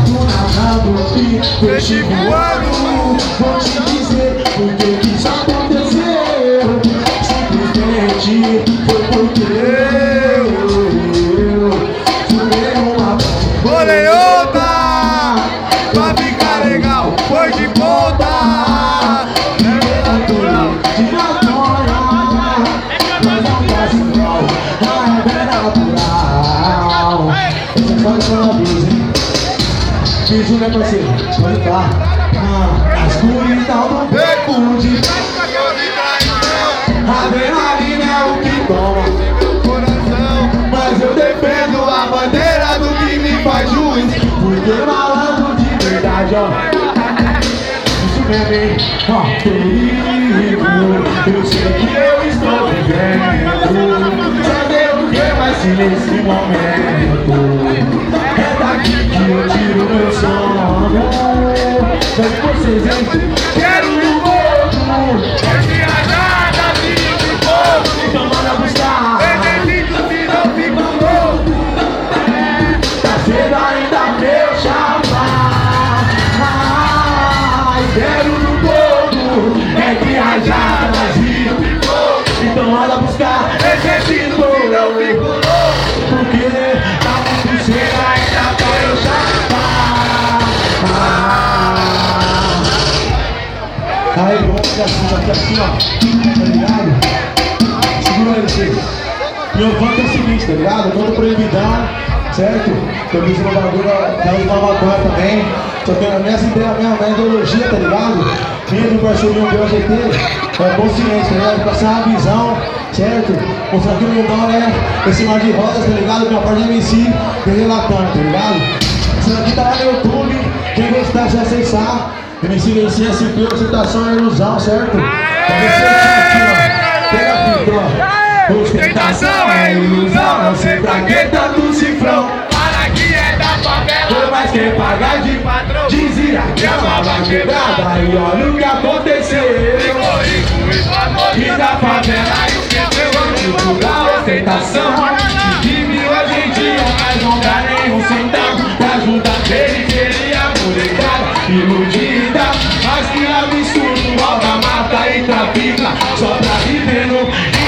Papo nadando e peixe voando. Vou te dizer porque que isso aconteceu. Simplesmente foi porque eu fumei uma Boleiota, pra ficar legal, foi de ponta. de maconha, mas não faz igual, não é natural. Essa faz uma vez, hein? Beijo, né, parceiro? Pode estar na escuridão do beco de adrenalina é o que toma, mas eu defendo a bandeira do que me faz juiz. Porque malandro de verdade, ó, isso mesmo, hein? Ó, perigo, eu sei que eu estou vivendo. Saber o que vai ser nesse momento. É daqui que eu tiro meu sono. Mas vocês, hein? Quero no corpo. É viajada, filho de povo. Então manda buscar. Exercício se não fica louco. Tá cedo ainda, meu chapa. Ai, quero no corpo. É viajar Brasil. Então manda buscar. Exercício se não fica louco. Porque tá muito cedo ainda pra eu chapa. Aí, vamos aqui assim, ó. Tá ligado? Segura ele, filho. Meu voto é o seguinte, tá ligado? Eu tô proibidão, certo? Eu fiz uma bagulho da maconha também. Só que a minha ideia mesmo, a minha ideologia, tá ligado? Minha do parceirinho meu GT é consciência, tá ligado? Passar uma visão, certo? Mostrar que o mundão é esse mar de rodas, tá ligado? Minha parte de MC vem relatando, tá ligado? Isso aqui tá lá no YouTube, quem gostar de acessar. MC Vencer SP, ostentação é ilusão, certo? Pra você aqui, ó. Pega a fita, ó. Ostentação é ilusão, não sei pra que tanto cifrão. Para que é da favela, Foi mais quem pagar de patrão. dizia que amava quebrada. E olha o que aconteceu. Ficou rico e famoso. E da favela E o que deu tipo da ostentação. Que vive hoje em dia, mas não dá nenhum centavo. Pra ajudar a periferia, molecada iludida. Mas que absurdo, rouba, mata e trafica. Só pra viver no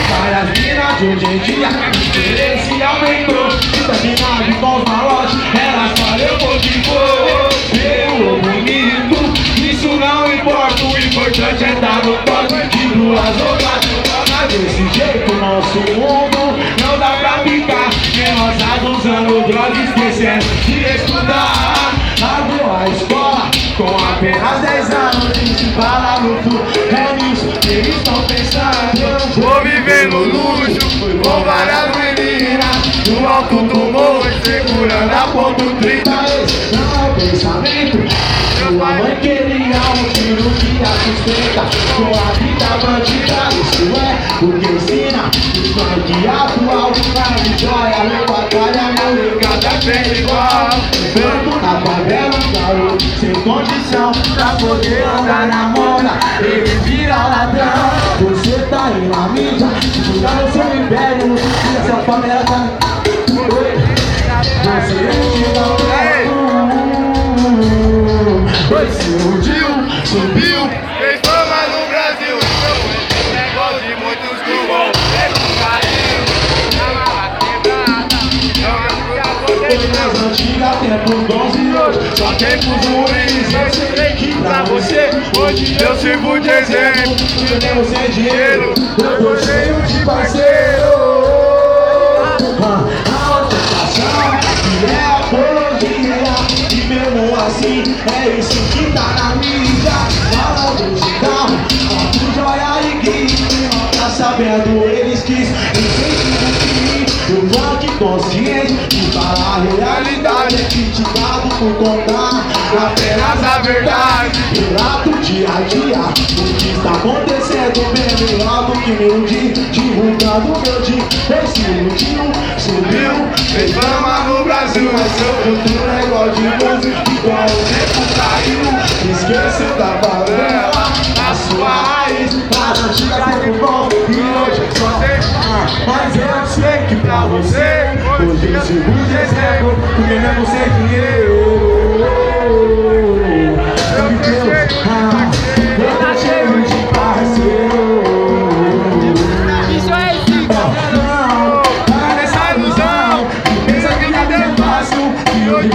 várias minas de hoje em dia. O interesse aumentou. Tá de nave com os malotes, elas falam porque eu bonito. Isso não importa, o importante é dar no toque de duas ou quatro. Mas desse jeito nosso mundo não dá pra ficar enrosado usando droga, esquecendo de estudar. Largou a escola com apenas 10 anos e se fala no futuro. É nisso que eles estão pensando. Vou viver no luxo, com várias meninas no alto do morro, segurando a ponto 30. Esse não é o pensamento. Sua mãe queria um filho que a sustenta com a vida bandida. Isso é o que ensina o funk atual. Mas joia, meu batalha, molecada é igual. Vendo na favela, garoto, sem condição pra poder andar na moda. Ele vira ladrão. Você tá aí na mídia, jogando no seu império. Não precisa, essa família tá. Você não é. Foi se iludiu, subiu. Fez fama no Brasil, esse negócio de muitos que vão caiu na mala quebrada. Não é Hoje nas antigas tempos bons e hoje só tempos ruins. Eu sei que pra você hoje eu sirvo de exemplo. eu tenho sem dinheiro, eu tô cheio de parceiro. A ostentação que é a apologia, e mesmo assim é isso que tá na mídia. Falando de carro, foto, joia e guia. Tá sabendo eles quis incentivo que o funk consciente de falar a realidade é criticado por contar apenas a verdade. Relato dia a dia o que está acontecendo bem melhor do que meu dia. Divulgando meu dia, esse iludiu, subiu, fez fama no Brasil. Mas seu futuro é igual de música, igual o tempo caiu. Esqueceu da favela, a sua raiz. As antigas tempo bom e hoje só tem. Mas eu sei que pra você hoje eu sirvo de exemplo, porque mesmo sem dinheiro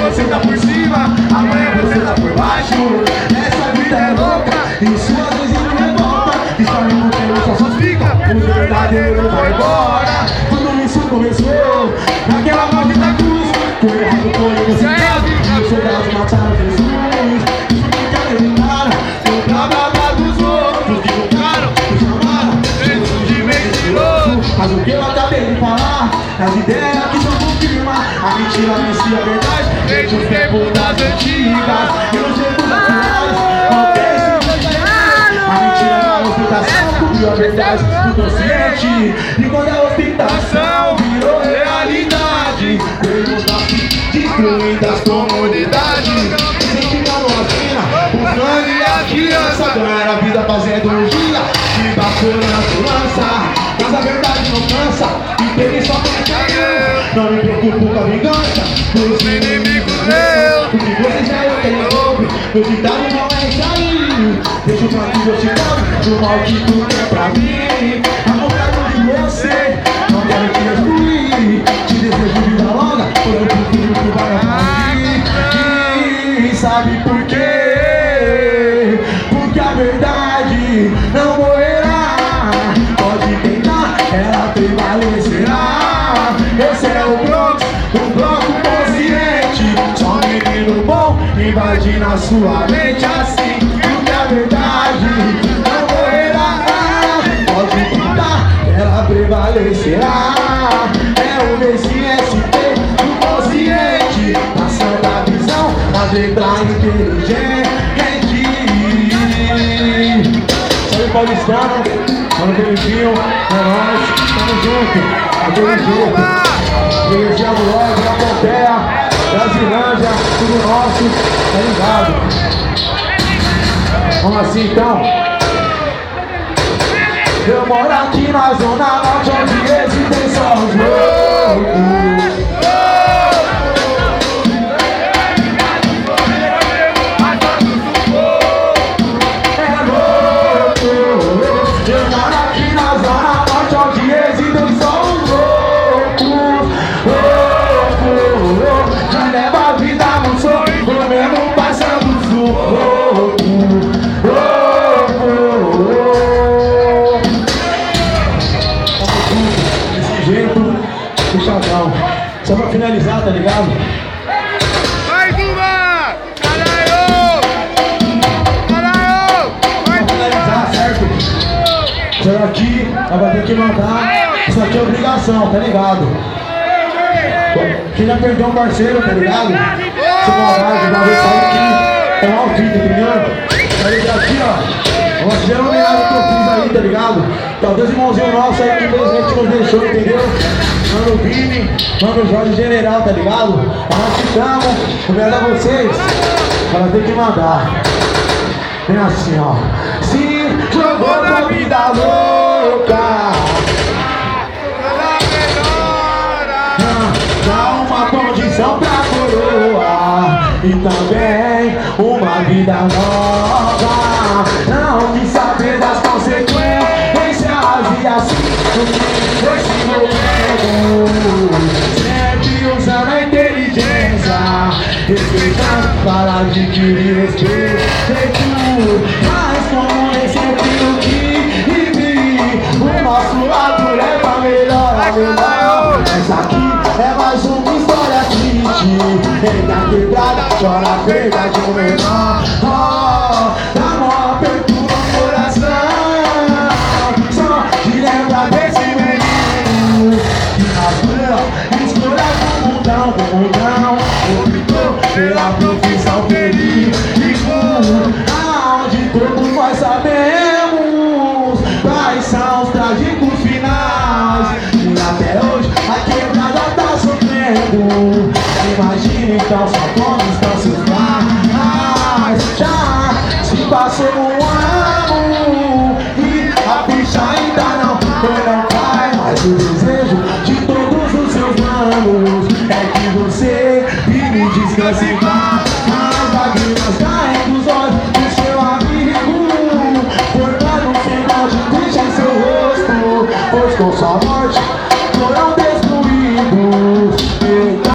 você tá por cima, amanhã você tá por baixo. Essa vida é louca e suas vezes não revolta. Está no modelo, só fica. O verdadeiro vai embora. Tudo isso começou naquela maldita cruz. Foi errado, foi você. E os soldados mataram Jesus. Isso fica eliminado. Foi pra blá dos outros que lutaram, que chamaram Jesus de mentiroso. Mas o que eu acabei de falar, as ideias que só confirmam a mentira vencia a verdade. Desde os tempos das antigas E os tempos atuais, a mentira na ostentação cobriu a verdade do consciente. E quando a ostentação virou realidade, veio os nossos destruindo as comunidades. Incentivando a pena, o plano e a criança ganharam a vida fazendo urgia e bafando na lança. Mas a verdade não cansa e teve só pra não me preocupo com a vingança dos inimigos meus. O que vocês já eu tenho louco. Meu ditado não é isso aí. Deixa eu falar que eu te amo do mal que tu quer pra mim. Amor pra de você, não quero te destruir. Te desejo vida longa, pois o futuro tu vai aparecer. E sabe por quê? Porque a verdade não morrerá. Pode tentar, ela prevalecerá. Esse é o bloco consciente. Só menino bom invadindo a sua mente assim. Porque a verdade não morrerá. Pode tentar, ela prevalecerá. É o MST do consciente, passando a visão nas letras inteligentes. Salve paulistano, mano Felipinho, é nóis, tamo junto, aquele junto. Freguesia do Lorde, da Pompeia, Brasilândia, tudo nosso, tá ligado? Vamos assim então. Eu moro aqui na zona norte, onde existem só os loucos. Só pra finalizar, tá ligado? Mais uma! Caralho! Caralho! Pra finalizar, certo? Isso aqui, ela vai ter que mandar. Isso aqui é obrigação, tá ligado? Quem já perdeu um parceiro, tá ligado? Você vai ver sair aqui. É um ao vivo, entendeu? Aí daqui, ó. Vamos fazer uma homenagem que eu fiz aí, tá ligado? Tá dois irmãozinhos nossos aí que infelizmente nos deixou, entendeu? Mano Vini, mano Jorge General, tá ligado? Nós ficamos, obrigado a vocês. Ela tem que mandar. Vem assim, ó. Se jogou na vida louca, dá uma condição pra coroa e também uma vida nova. Não quis saber das consequências e assim esse momento, sempre usando a inteligência, respeitando para adquirir respeito. Mas como nem sempre o que vi, o nosso lado leva melhor a melhor. Mas aqui é mais uma história triste. Ele na quebrada chora a perda de um menor. Dá uma apertura no coração, só de lembrar desse menino que na rua escolha do mundão, optou pela profissão feliz e aonde todos nós sabemos quais são os trágicos finais. E até hoje a quebrada tá sofrendo. Imagina então só como estão seus pais. Já se passou um ano e a ficha ainda não cai. Mas o desejo de todos os seus manos é que você vive e descanse em paz. As lágrimas caem dos olhos do seu amigo, formando um sinal de triste em seu rosto, pois com sua morte foram